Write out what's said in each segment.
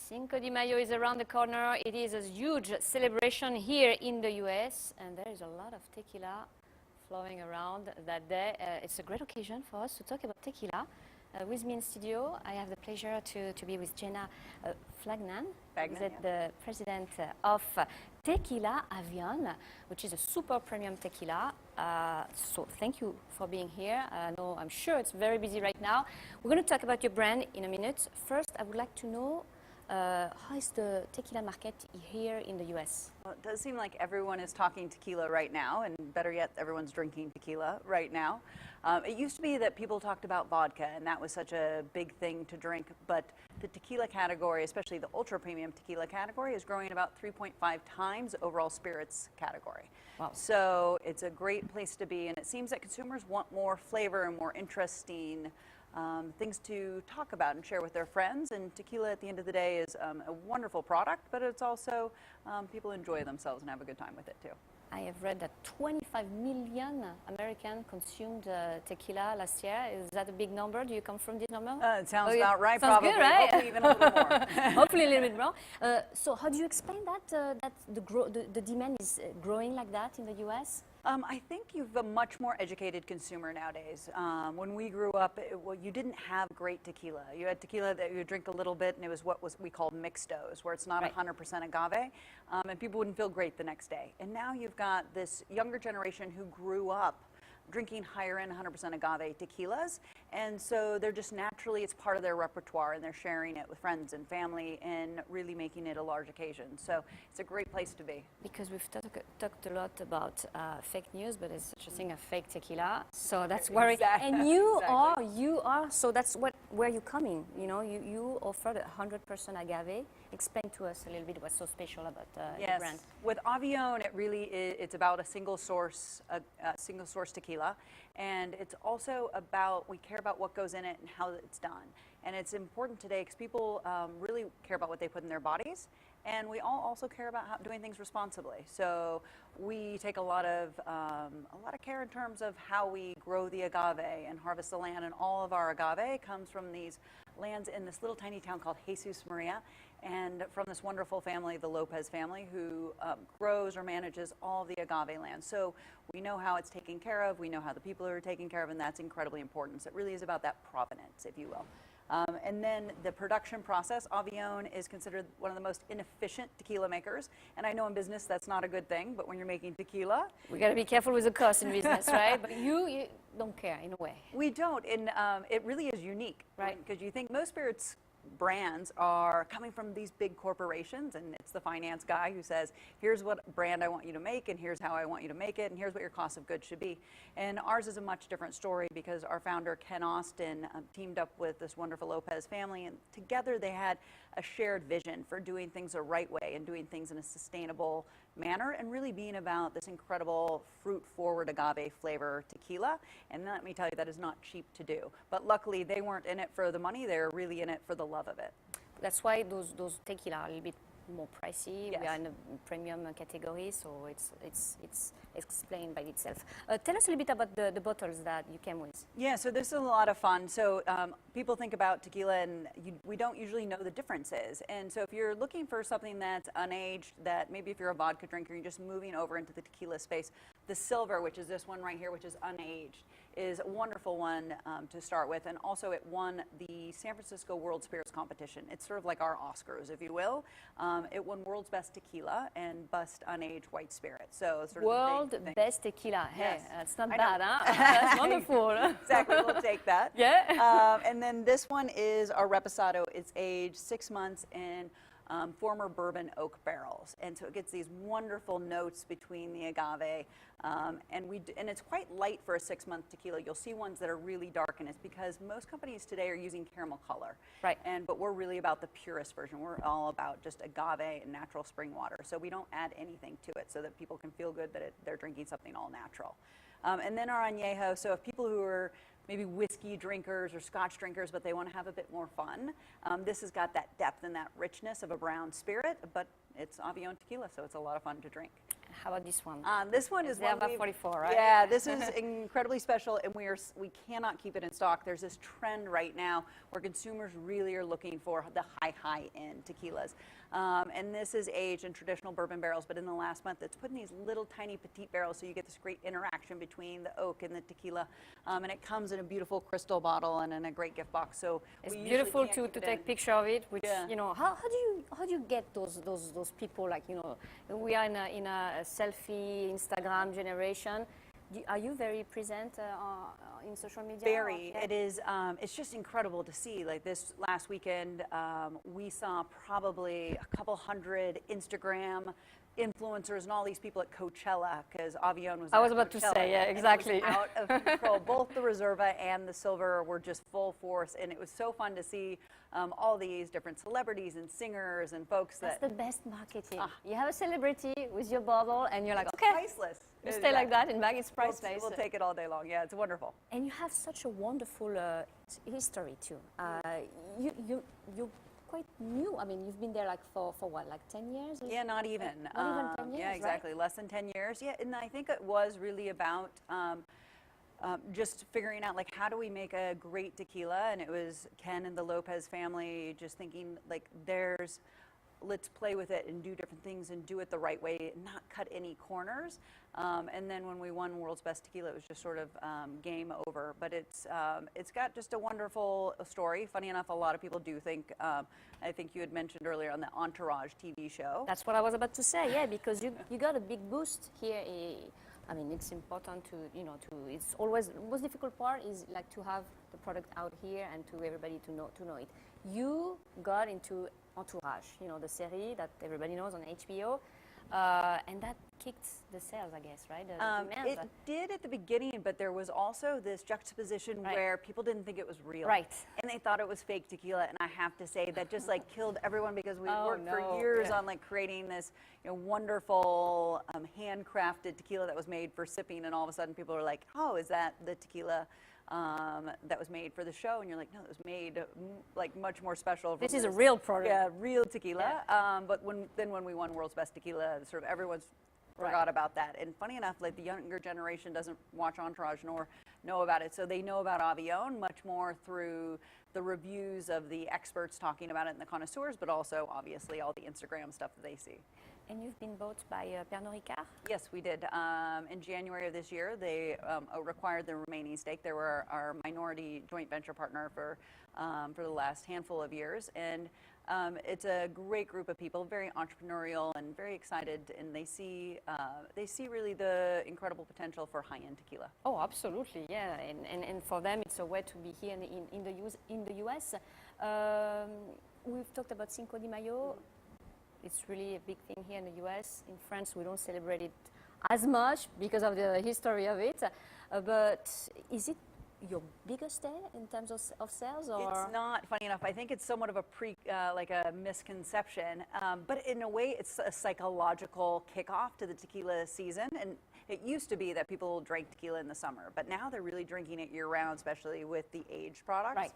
Cinco de Mayo is around the corner. It is a huge celebration here in the US, and there is a lot of tequila flowing around that day. It's a great occasion for us to talk about tequila. With me in studio, I have the pleasure to be with Jenna Fagnan, the president of Tequila Avion, which is a super premium tequila. So thank you for being here. I'm sure it's very busy right now. We're going to talk about your brand in a minute. First, I would like to know how is the tequila market here in the US? Well, it does seem like everyone is talking tequila right now, and better yet, everyone's drinking tequila right now. It used to be that people talked about vodka, and that was such a big thing to drink, but the tequila category, especially the ultra-premium tequila category, is growing about 3.5 times the overall spirits category. Wow. So it's a great place to be, and it seems that consumers want more flavor and more interesting things to talk about and share with their friends. And tequila, at the end of the day, is a wonderful product, but it's also people enjoy themselves and have a good time with it too. I have read that 25 million Americans consumed tequila last year. Is that a big number? Do you come from this number? It sounds about right, sounds probably. Good, right? Hopefully even a little more. Hopefully a little bit more. So how do you explain that, that the demand is growing like that in the US? I think you've a much more educated consumer nowadays. When we grew up, you didn't have great tequila. You had tequila that you would drink a little bit, and it was what we called mixtos, where it's not 100% agave, and people wouldn't feel great the next day. And now you've got this younger generation who grew up drinking higher end 100% agave tequilas, and so they're just naturally, it's part of their repertoire, and they're sharing it with friends and family and really making it a large occasion. So it's a great place to be. Because we've talked a lot about fake news, but there's such a thing as fake tequila, so that's worrying. Exactly. And you are, so that's where you're coming. You know, you offered 100% agave. Explain to us a little bit what's so special about your brand. With Avion, it really is, it's about a single source tequila, and it's also about, we care about what goes in it and how it's done. And it's important today because people really care about what they put in their bodies, and we all also care about doing things responsibly. So we take a lot of care in terms of how we grow the agave and harvest the land, and all of our agave comes from these lands in this little tiny town called Jesus Maria, and from this wonderful family, the Lopez family, who grows or manages all the agave land. So we know how it's taken care of, we know how the people are taken care of, and that's incredibly important. So it really is about that provenance, if you will. And then the production process, Avion is considered one of the most inefficient tequila makers. And I know in business that's not a good thing, but when you're making tequila, we got to be careful with the cost in business, right? But you don't care in a way. We don't, and it really is unique, right? Because you think most spirits brands are coming from these big corporations, and it's the finance guy who says, here's what brand I want you to make, and here's how I want you to make it, and here's what your cost of goods should be. And ours is a much different story because our founder, Ken Austin, teamed up with this wonderful Lopez family, and together they had a shared vision for doing things the right way and doing things in a sustainable manner, and really being about this incredible fruit-forward agave flavor tequila. And let me tell you, that is not cheap to do. But luckily, they weren't in it for the money. They're really in it for the love of it. That's why those tequila are a little bit more pricey. Yes. We are in a premium category, so it's explained by itself. Tell us a little bit about the bottles that you came with. Yeah, so this is a lot of fun. So people think about tequila, and we don't usually know the differences. And so if you're looking for something that's unaged, that maybe if you're a vodka drinker, you're just moving over into the tequila space, the silver, which is this one right here, which is unaged, is a wonderful one to start with. And also it won the San Francisco World Spirits Competition. It's sort of like our Oscars, if you will. It won World's Best Tequila and Best Unaged White Spirit. So sort of World Best Tequila. Yes. Hey, that's not bad, huh? That's wonderful. Exactly, we'll take that. Yeah. And then this one is our Reposado. It's aged 6 months in former bourbon oak barrels, and so it gets these wonderful notes between the agave, and it's quite light for a 6-month tequila. You'll see ones that are really dark, and it's because most companies today are using caramel color, right? But we're really about the purest version. We're all about just agave and natural spring water, so we don't add anything to it, so that people can feel good that they're drinking something all natural. And then our añejo. So if people who are maybe whiskey drinkers or scotch drinkers, but they want to have a bit more fun, this has got that depth and that richness of a brown spirit, but it's Avion tequila, so it's a lot of fun to drink. How about this one? This one is one Reserva 44, right? Yeah, this is incredibly special, and we cannot keep it in stock. There's this trend right now where consumers really are looking for the high-end tequilas. And this is aged in traditional bourbon barrels, but in the last month, it's put in these little tiny petite barrels, so you get this great interaction between the oak and the tequila. And it comes in a beautiful crystal bottle and in a great gift box. So it's beautiful to take picture of it. Which you know, how do you get those people, like, you know, we are in a selfie Instagram generation. Are you very present in social media? Very. Yeah. It is. It's just incredible to see. Like this last weekend, we saw probably a couple hundred Instagram influencers and all these people at Coachella, because Avion was. I was about to say, yeah, exactly. And it was out of control. Both the Reserva and the Silver were just full force, and it was so fun to see all these different celebrities and singers and folks. That's the best marketing. You have a celebrity with your bottle, and you're like, okay, priceless. You stay like that in bag, it's priceless. We'll take it all day long. Yeah, it's wonderful. And you have such a wonderful history too. You're quite new. I mean, you've been there like for what, like 10 years? Yeah, not even. Not even 10 years, yeah, exactly. Right? Less than 10 years. Yeah, and I think it was really about just figuring out, like, how do we make a great tequila? And it was Ken and the Lopez family just thinking, like, let's play with it and do different things and do it the right way, not cut any corners. And then when we won World's Best Tequila, it was just sort of game over. But it's got just a wonderful story. Funny enough, a lot of people do think, I think you had mentioned earlier on the Entourage TV show. That's what I was about to say, yeah, because you got a big boost here. I mean, it's important to, you know, it's always, the most difficult part is like to have the product out here and to everybody to know it. You got into Entourage, you know, the series that everybody knows on HBO, and that kicked the sales, I guess, right? It did at the beginning, but there was also this juxtaposition where people didn't think it was real. Right. And they thought it was fake tequila, and I have to say that just like killed everyone, because we worked for years on like creating this, you know, wonderful handcrafted tequila that was made for sipping, and all of a sudden people were like, oh, is that the tequila that was made for the show? And you're like, no, it was made like much more special. This is a real product. Yeah, real tequila. Yeah. But when we won World's Best Tequila, sort of everyone's forgot about that. And funny enough, like the younger generation doesn't watch Entourage nor know about it. So they know about Avion much more through the reviews of the experts talking about it and the connoisseurs, but also obviously all the Instagram stuff that they see. And you've been bought by Pernod Ricard? Yes, we did. In January of this year, they required the remaining stake. They were our minority joint venture partner for the last handful of years. And it's a great group of people, very entrepreneurial and very excited, and they see really the incredible potential for high-end tequila. Oh, absolutely, yeah. And for them, it's a way to be here in the US. We've talked about Cinco de Mayo. It's really a big thing here in the US. In France, we don't celebrate it as much because of the history of it. But is it your biggest day in terms of sales? Or? It's not. Funny enough, I think it's somewhat of a like a misconception. But in a way, it's a psychological kickoff to the tequila season. And it used to be that people drank tequila in the summer, but now they're really drinking it year-round, especially with the aged products. Right.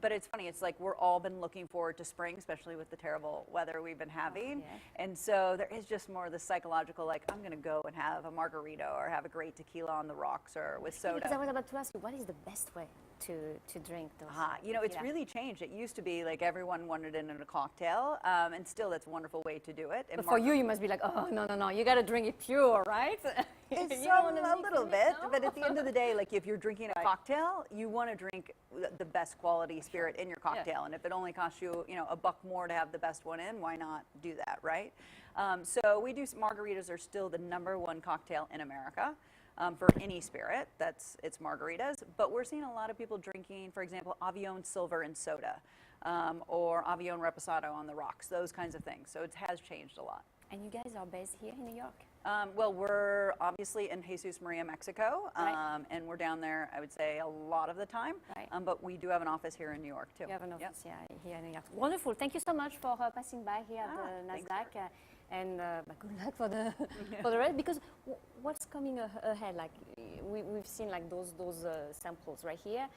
But it's funny, it's like we're all been looking forward to spring, especially with the terrible weather we've been having. Yeah. And so there is just more of the psychological, like, I'm going to go and have a margarita or have a great tequila on the rocks or with soda. Because I was about to ask you, what is the best way to drink those? You know, it's really changed. It used to be like everyone wanted it in a cocktail, and still that's a wonderful way to do it. And but for you must be like, oh, no, you got to drink it pure, right? It's a little bit, but at the end of the day, like if you're drinking a cocktail, you want to drink the best quality spirit in your cocktail. Yeah. And if it only costs you, you know, $1 more to have the best one in, why not do that, right? So we do, margaritas are still the #1 cocktail in America. For any spirit, it's margaritas, but we're seeing a lot of people drinking, for example, Avion Silver and soda, or Avion Reposado on the rocks, those kinds of things. So it has changed a lot. And you guys are based here in New York? Well, we're obviously in Jesus Maria, Mexico, and we're down there, I would say, a lot of the time. Right. But we do have an office here in New York, too. You have an office, here in New York. Wonderful. Thank you so much for passing by here at the NASDAQ. And good luck for the for the rest. Because what's coming ahead? Like we've seen like those samples right here.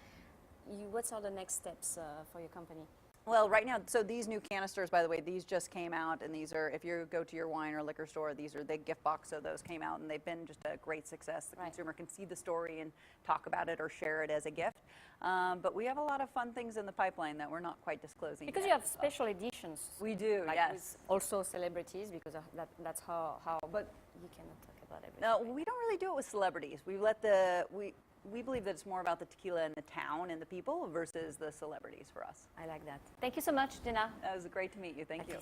What are the next steps for your company? Well, right now, so these new canisters, by the way, these just came out, and these are, if you go to your wine or liquor store, these are the gift box, so those came out, and they've been just a great success. The consumer can see the story and talk about it or share it as a gift. But we have a lot of fun things in the pipeline that we're not quite disclosing Because yet, you have special editions. We do, like yes. with also celebrities, because of that's how, but you cannot talk about everything. No, we don't really do it with celebrities. We believe that it's more about the tequila and the town and the people versus the celebrities for us. I like that. Thank you so much, Jenna. It was great to meet you. Thank you.